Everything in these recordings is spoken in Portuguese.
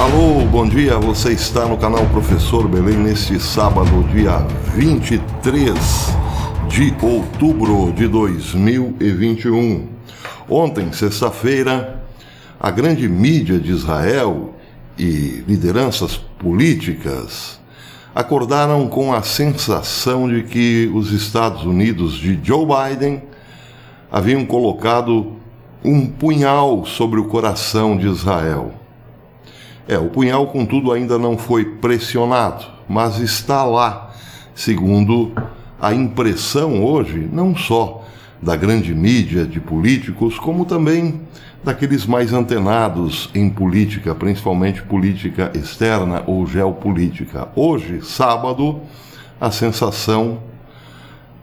Alô, bom dia, você está no canal Professor Belém neste sábado, dia 23 de outubro de 2021. Ontem, sexta-feira, a grande mídia de Israel e lideranças políticas acordaram com a sensação de que os Estados Unidos de Joe Biden haviam colocado um punhal sobre o coração de Israel. O punhal, contudo, ainda não foi pressionado, mas está lá, segundo a impressão hoje, não só da grande mídia de políticos, como também daqueles mais antenados em política, principalmente política externa ou geopolítica. Hoje, sábado, a sensação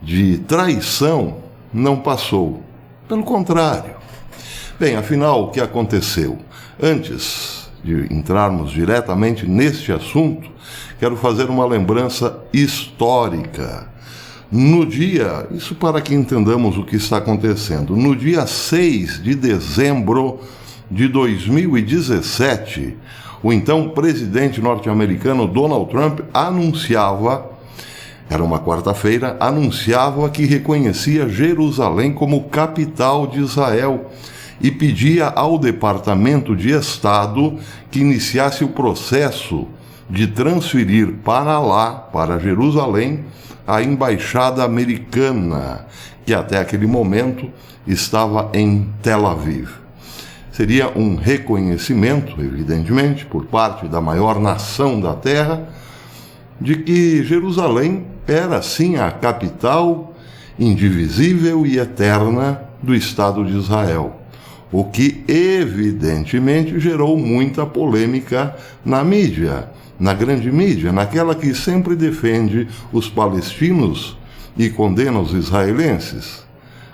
de traição não passou. Pelo contrário. Bem, afinal, o que aconteceu? Antes de entrarmos diretamente neste assunto, quero fazer uma lembrança histórica. No dia, isso para que entendamos o que está acontecendo, no dia 6 de dezembro de 2017, o então presidente norte-americano Donald Trump anunciava, era uma quarta-feira, anunciava que reconhecia Jerusalém como capital de Israel e pedia ao Departamento de Estado que iniciasse o processo de transferir para lá, para Jerusalém, a embaixada americana, que até aquele momento estava em Tel Aviv. Seria um reconhecimento, evidentemente, por parte da maior nação da Terra, de que Jerusalém era, sim, a capital indivisível e eterna do Estado de Israel. O que, evidentemente, gerou muita polêmica na mídia, na grande mídia, naquela que sempre defende os palestinos e condena os israelenses.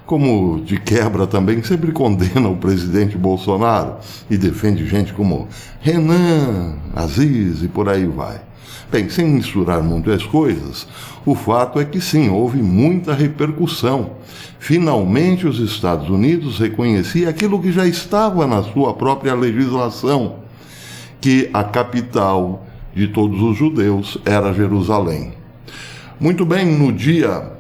Como, de quebra, também sempre condena o presidente Bolsonaro e defende gente como Renan, Aziz e por aí vai. Bem, sem misturar muito as coisas, o fato é que sim, houve muita repercussão. Finalmente os Estados Unidos reconheciam aquilo que já estava na sua própria legislação, que a capital de todos os judeus era Jerusalém. Muito bem, no dia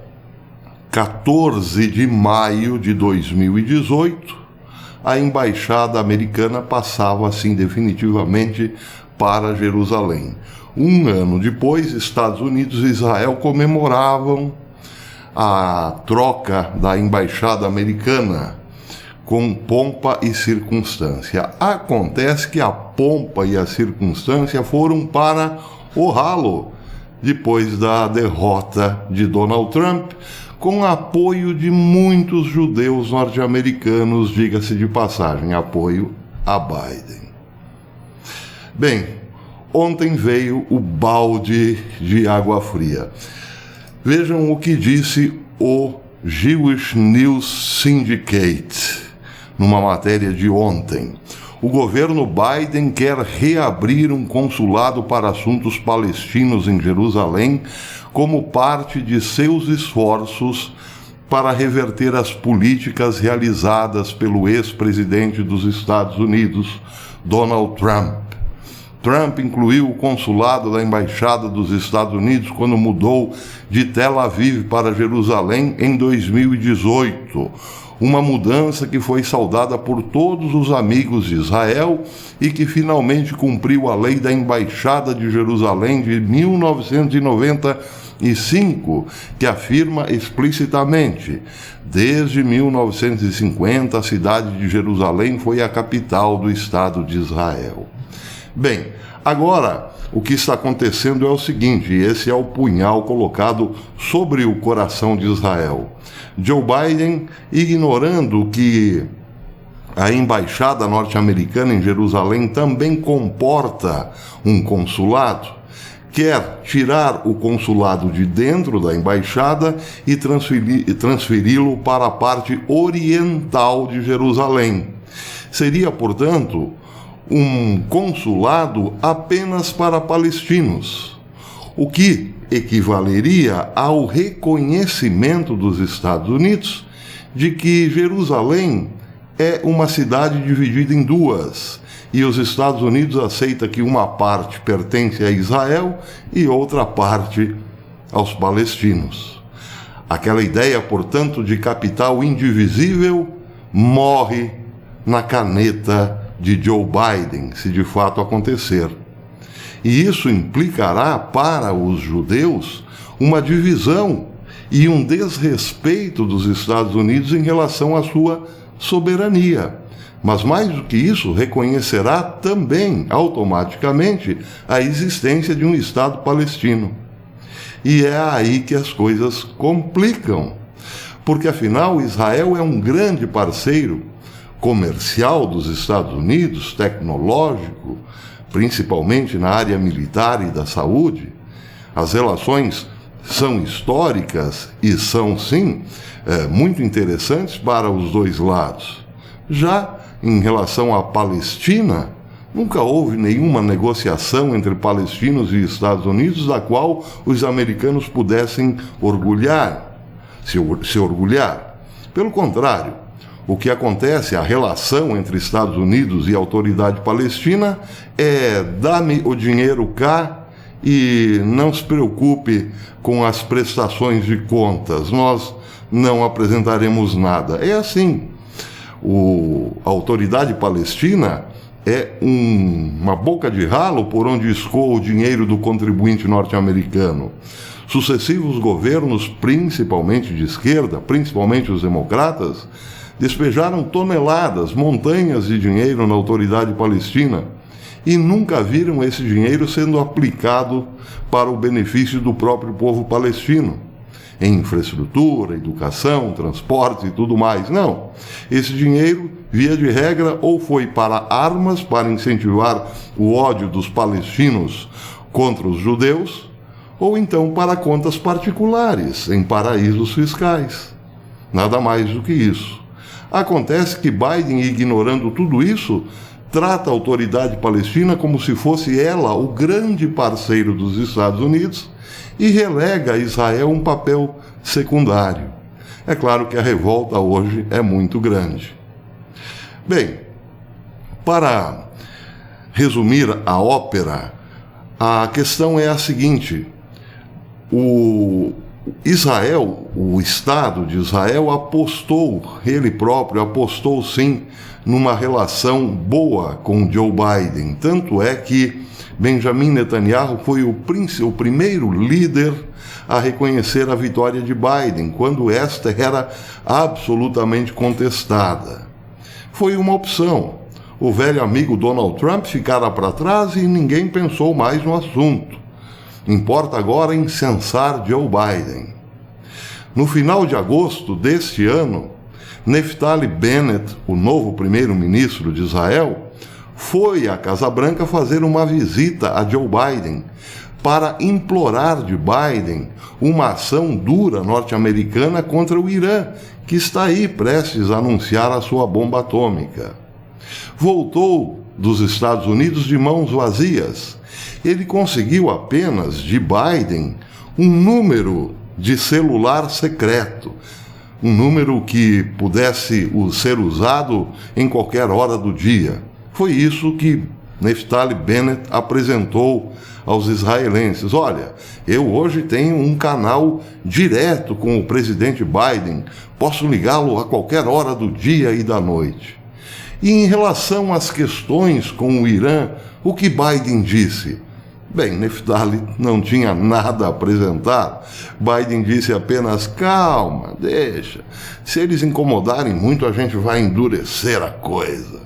14 de maio de 2018, a embaixada americana passava assim definitivamente para Jerusalém. Um ano depois, Estados Unidos e Israel comemoravam a troca da embaixada americana com pompa e circunstância. Acontece que a pompa e a circunstância foram para o ralo depois da derrota de Donald Trump, com apoio de muitos judeus norte-americanos, diga-se de passagem, apoio a Biden. Bem, ontem veio o balde de água fria. Vejam o que disse o Jewish News Syndicate numa matéria de ontem. O governo Biden quer reabrir um consulado para assuntos palestinos em Jerusalém como parte de seus esforços para reverter as políticas realizadas pelo ex-presidente dos Estados Unidos, Donald Trump. Trump incluiu o consulado da Embaixada dos Estados Unidos quando mudou de Tel Aviv para Jerusalém em 2018. Uma mudança que foi saudada por todos os amigos de Israel e que finalmente cumpriu a lei da Embaixada de Jerusalém de 1995, que afirma explicitamente: desde 1950, a cidade de Jerusalém foi a capital do Estado de Israel. Bem, agora o que está acontecendo é o seguinte, e esse é o punhal colocado sobre o coração de Israel. Joe Biden, ignorando que a embaixada norte-americana em Jerusalém também comporta um consulado, quer tirar o consulado de dentro da embaixada e transferi-lo para a parte oriental de Jerusalém. Seria, portanto, um consulado apenas para palestinos, o que equivaleria ao reconhecimento dos Estados Unidos de que Jerusalém é uma cidade dividida em duas e os Estados Unidos aceitam que uma parte pertence a Israel e outra parte aos palestinos. Aquela ideia, portanto, de capital indivisível morre na caneta de Joe Biden, se de fato acontecer. E isso implicará para os judeus uma divisão e um desrespeito dos Estados Unidos em relação à sua soberania. Mas mais do que isso, reconhecerá também, automaticamente, a existência de um Estado palestino. E é aí que as coisas complicam, porque afinal Israel é um grande parceiro comercial dos Estados Unidos, tecnológico, principalmente na área militar e da saúde. As relações são históricas e são, sim, muito interessantes para os dois lados. Já em relação à Palestina, nunca houve nenhuma negociação entre palestinos e Estados Unidos da qual os americanos pudessem se orgulhar. Pelo contrário, o que acontece, a relação entre Estados Unidos e a autoridade palestina é: dá-me o dinheiro cá e não se preocupe com as prestações de contas, nós não apresentaremos nada. É assim. A autoridade palestina é uma boca de ralo por onde escoa o dinheiro do contribuinte norte-americano. Sucessivos governos, principalmente de esquerda, principalmente os democratas, despejaram toneladas, montanhas de dinheiro na autoridade palestina e nunca viram esse dinheiro sendo aplicado para o benefício do próprio povo palestino, em infraestrutura, educação, transporte e tudo mais. Não. Esse dinheiro, via de regra, ou foi para armas, para incentivar o ódio dos palestinos contra os judeus, ou então para contas particulares, em paraísos fiscais. Nada mais do que isso. Acontece que Biden, ignorando tudo isso, trata a autoridade palestina como se fosse ela o grande parceiro dos Estados Unidos e relega a Israel um papel secundário. É claro que a revolta hoje é muito grande. Bem, para resumir a ópera, a questão é a seguinte: o Estado de Israel apostou, ele próprio apostou sim, numa relação boa com Joe Biden. Tanto é que Benjamin Netanyahu foi o primeiro líder a reconhecer a vitória de Biden, quando esta era absolutamente contestada. Foi uma opção. O velho amigo Donald Trump ficara para trás e ninguém pensou mais no assunto. Importa agora incensar Joe Biden. No final de agosto deste ano, Naftali Bennett, o novo primeiro-ministro de Israel, foi à Casa Branca fazer uma visita a Joe Biden para implorar de Biden uma ação dura norte-americana contra o Irã, que está aí prestes a anunciar a sua bomba atômica. Voltou dos Estados Unidos de mãos vazias. Ele conseguiu apenas de Biden um número de celular secreto, um número que pudesse ser usado em qualquer hora do dia. Foi isso que Naftali Bennett apresentou aos israelenses. Olha, eu hoje tenho um canal direto com o presidente Biden, posso ligá-lo a qualquer hora do dia e da noite. E em relação às questões com o Irã, o que Biden disse? Bem, Naftali não tinha nada a apresentar. Biden disse apenas: calma, deixa. Se eles incomodarem muito, a gente vai endurecer a coisa.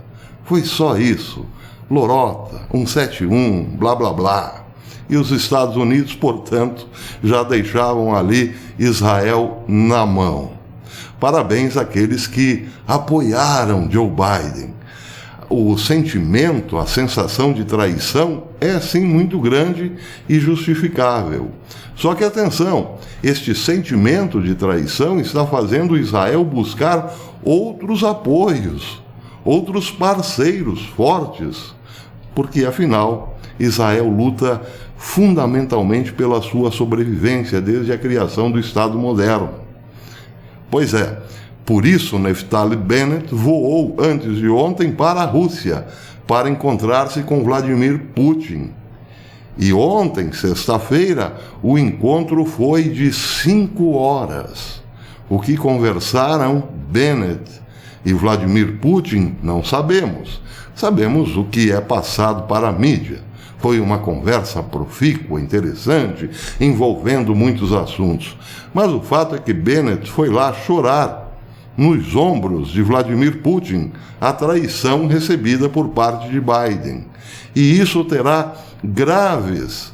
Foi só isso. Lorota, 171, blá blá blá. E os Estados Unidos, portanto, já deixavam ali Israel na mão. Parabéns àqueles que apoiaram Joe Biden. O sentimento, a sensação de traição é sim muito grande e justificável. Só que atenção, este sentimento de traição está fazendo Israel buscar outros apoios, outros parceiros fortes, porque afinal Israel luta fundamentalmente pela sua sobrevivência desde a criação do Estado moderno. Pois é, por isso Naftali Bennett voou antes de ontem para a Rússia, para encontrar-se com Vladimir Putin. E ontem, sexta-feira, o encontro foi de 5 horas. O que conversaram Bennett e Vladimir Putin, não sabemos. Sabemos o que é passado para a mídia. Foi uma conversa profícua, interessante, envolvendo muitos assuntos. Mas o fato é que Bennett foi lá chorar nos ombros de Vladimir Putin a traição recebida por parte de Biden. E isso terá graves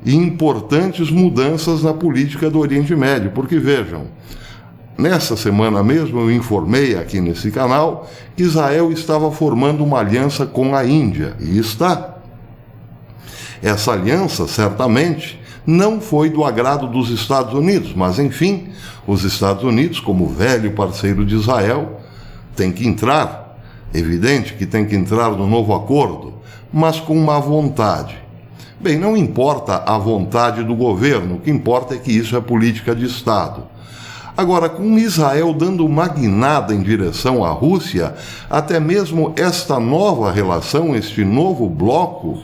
e importantes mudanças na política do Oriente Médio, porque vejam, nessa semana mesmo eu informei aqui nesse canal que Israel estava formando uma aliança com a Índia, e está. Essa aliança, certamente, não foi do agrado dos Estados Unidos, mas, enfim, os Estados Unidos, como velho parceiro de Israel, tem que entrar. Evidente que tem que entrar no novo acordo, mas com má vontade. Bem, não importa a vontade do governo, o que importa é que isso é política de Estado. Agora, com Israel dando uma guinada em direção à Rússia, até mesmo esta nova relação, este novo bloco,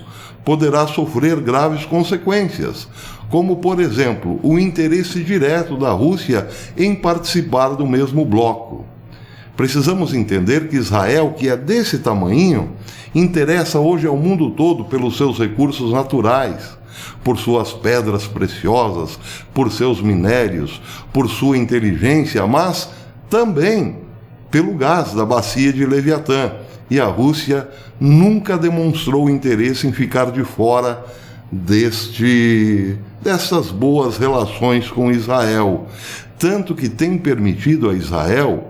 poderá sofrer graves consequências, como, por exemplo, o interesse direto da Rússia em participar do mesmo bloco. Precisamos entender que Israel, que é desse tamanhinho, interessa hoje ao mundo todo pelos seus recursos naturais, por suas pedras preciosas, por seus minérios, por sua inteligência, mas também pelo gás da bacia de Leviatã. E a Rússia nunca demonstrou interesse em ficar de fora dessas boas relações com Israel, tanto que tem permitido a Israel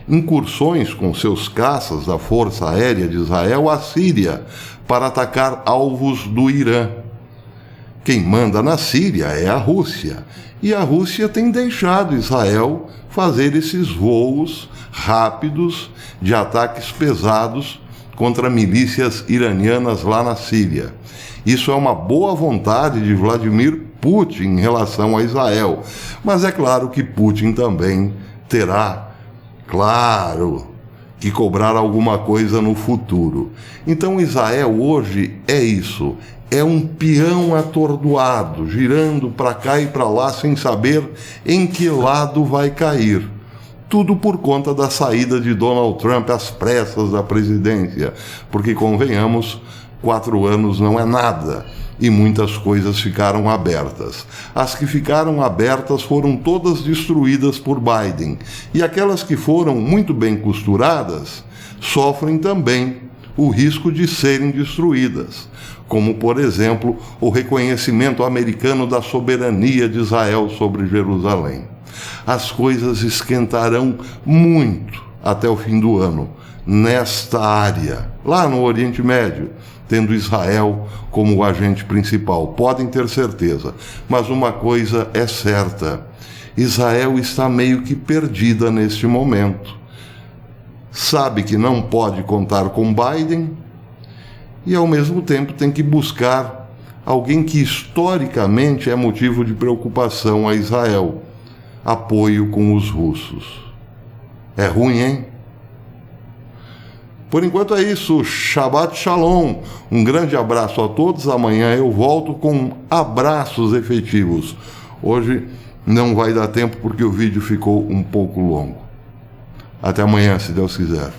incursões com seus caças da Força Aérea de Israel à Síria para atacar alvos do Irã. Quem manda na Síria é a Rússia, e a Rússia tem deixado Israel fazer esses voos rápidos de ataques pesados contra milícias iranianas lá na Síria. Isso é uma boa vontade de Vladimir Putin em relação a Israel, mas é claro que Putin também terá, claro, que cobrar alguma coisa no futuro. Então Israel hoje é isso, é um peão atordoado, girando para cá e para lá sem saber em que lado vai cair. Tudo por conta da saída de Donald Trump às pressas da presidência, porque, convenhamos, 4 anos não é nada e muitas coisas ficaram abertas. As que ficaram abertas foram todas destruídas por Biden, e aquelas que foram muito bem costuradas sofrem também o risco de serem destruídas, como, por exemplo, o reconhecimento americano da soberania de Israel sobre Jerusalém. As coisas esquentarão muito até o fim do ano, nesta área, lá no Oriente Médio, tendo Israel como o agente principal. Podem ter certeza, mas uma coisa é certa: Israel está meio que perdida neste momento. Sabe que não pode contar com Biden e, ao mesmo tempo, tem que buscar alguém que historicamente é motivo de preocupação a Israel: apoio com os russos. É ruim, hein? Por enquanto é isso. Shabbat Shalom. Um grande abraço a todos. Amanhã eu volto com abraços efetivos. Hoje não vai dar tempo porque o vídeo ficou um pouco longo. Até amanhã, se Deus quiser.